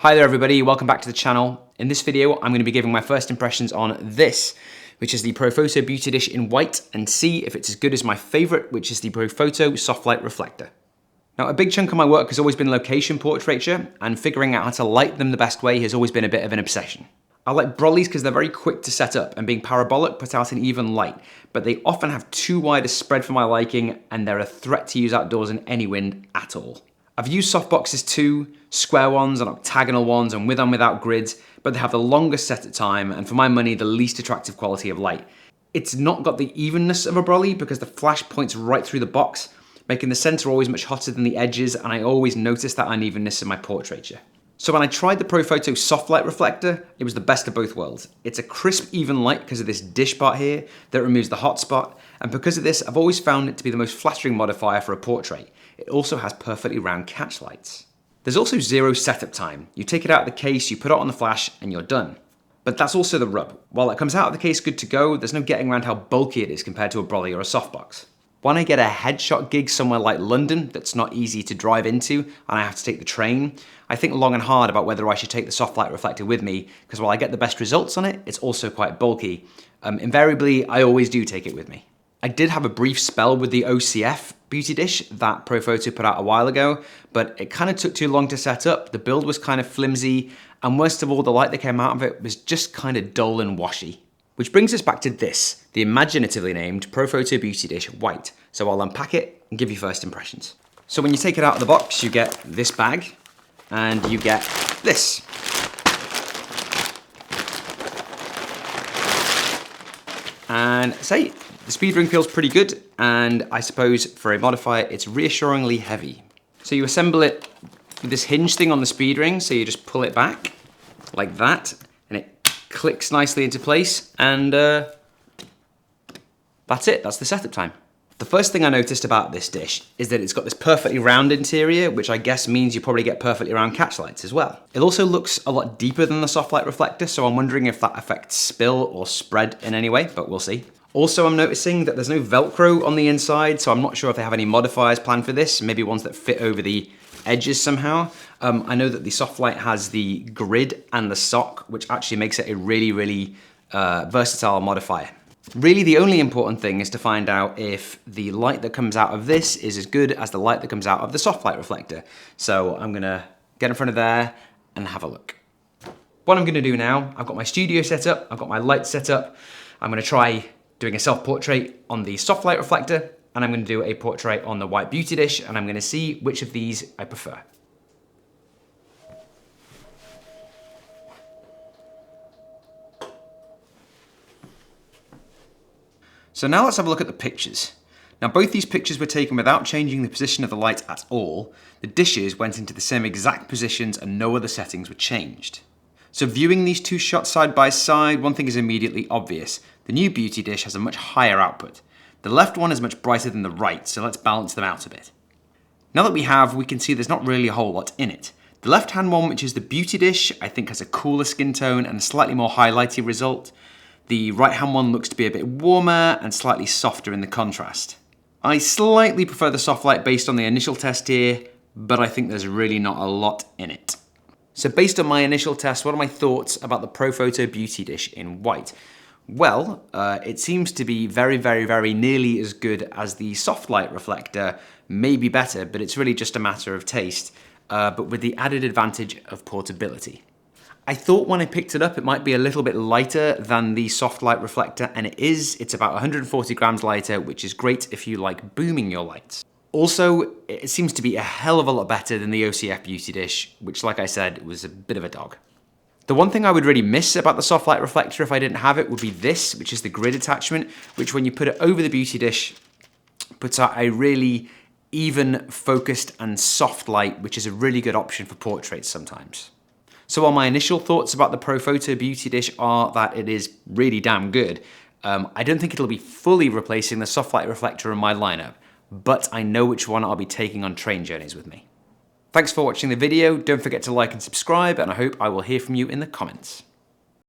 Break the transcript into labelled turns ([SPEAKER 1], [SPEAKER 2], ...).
[SPEAKER 1] Hi there everybody, welcome back to the channel. In this video, I'm going to be giving my first impressions on this, which is the Profoto Beauty Dish in white, and see if it's as good as my favorite, which is the Profoto Softlight Reflector. Now, a big chunk of my work has always been location portraiture, and figuring out how to light them the best way has always been a bit of an obsession. I like brollies because they're very quick to set up, and being parabolic put out an even light, but they often have too wide a spread for my liking, and they're a threat to use outdoors in any wind at all. I've used softboxes too, square ones and octagonal ones and with and without grids, but they have the longest setup time and for my money the least attractive quality of light. It's not got the evenness of a brolly because the flash points right through the box, making the center always much hotter than the edges, and I always notice that unevenness in my portraiture. So when I tried the Profoto Softlight Reflector, it was the best of both worlds. It's a crisp, even light because of this dish part here that removes the hot spot, and because of this, I've always found it to be the most flattering modifier for a portrait. It also has perfectly round catch lights. There's also zero setup time. You take it out of the case, you put it on the flash, and you're done. But that's also the rub. While it comes out of the case good to go, there's no getting around how bulky it is compared to a brolly or a softbox. When I get a headshot gig somewhere like London that's not easy to drive into and I have to take the train, I think long and hard about whether I should take the Softlight Reflector with me, because while I get the best results on it, it's also quite bulky. Invariably, I always do take it with me. I did have a brief spell with the OCF Beauty Dish that Profoto put out a while ago, but it kind of took too long to set up, the build was kind of flimsy, and worst of all, the light that came out of it was just kind of dull and washy. Which brings us back to this, the imaginatively named Profoto Beauty Dish White. So I'll unpack it and give you first impressions. So when you take it out of the box, you get this bag, and you get this. And say, the speed ring feels pretty good, and I suppose for a modifier, it's reassuringly heavy. So you assemble it with this hinge thing on the speed ring, so you just pull it back like that, and it clicks nicely into place, and that's it, that's the setup time. The first thing I noticed about this dish is that it's got this perfectly round interior, which I guess means you probably get perfectly round catch lights as well. It also looks a lot deeper than the Softlight Reflector, so I'm wondering if that affects spill or spread in any way, but we'll see. Also, I'm noticing that there's no Velcro on the inside, so I'm not sure if they have any modifiers planned for this, maybe ones that fit over the edges somehow. I know that the Softlight has the grid and the sock, which actually makes it a really versatile modifier. Really, the only important thing is to find out if the light that comes out of this is as good as the light that comes out of the Softlight Reflector. So I'm gonna get in front of there and have a look. What I'm gonna do now, I've got my studio set up, I've got my lights set up. I'm gonna try doing a self-portrait on the Softlight Reflector, and I'm gonna do a portrait on the White Beauty Dish, and I'm gonna see which of these I prefer. So now let's have a look at the pictures. Now both these pictures were taken without changing the position of the light at all. The dishes went into the same exact positions and no other settings were changed. So viewing these two shots side by side, one thing is immediately obvious. The new Beauty Dish has a much higher output. The left one is much brighter than the right, so let's balance them out a bit. Now that we can see there's not really a whole lot in it. The left-hand one, which is the Beauty Dish, I think has a cooler skin tone and a slightly more highlighty result. The right-hand one looks to be a bit warmer and slightly softer in the contrast. I slightly prefer the Softlight based on the initial test here, but I think there's really not a lot in it. So based on my initial test, what are my thoughts about the Profoto Beauty Dish in white? Well, it seems to be very nearly as good as the Softlight Reflector, maybe better, but it's really just a matter of taste, but with the added advantage of portability. I thought when I picked it up it might be a little bit lighter than the Softlight Reflector, and it is. It's about 140 grams lighter, which is great if you like booming your lights. Also, it seems to be a hell of a lot better than the OCF Beauty Dish, which like I said, was a bit of a dog. The one thing I would really miss about the Softlight Reflector if I didn't have it would be this, which is the grid attachment, which when you put it over the Beauty Dish, puts out a really even, focused and soft light, which is a really good option for portraits sometimes. So while my initial thoughts about the Profoto Beauty Dish are that it is really damn good, I don't think it'll be fully replacing the Softlight Reflector in my lineup, but I know which one I'll be taking on train journeys with me. Thanks for watching the video, don't forget to like and subscribe, and I hope I will hear from you in the comments.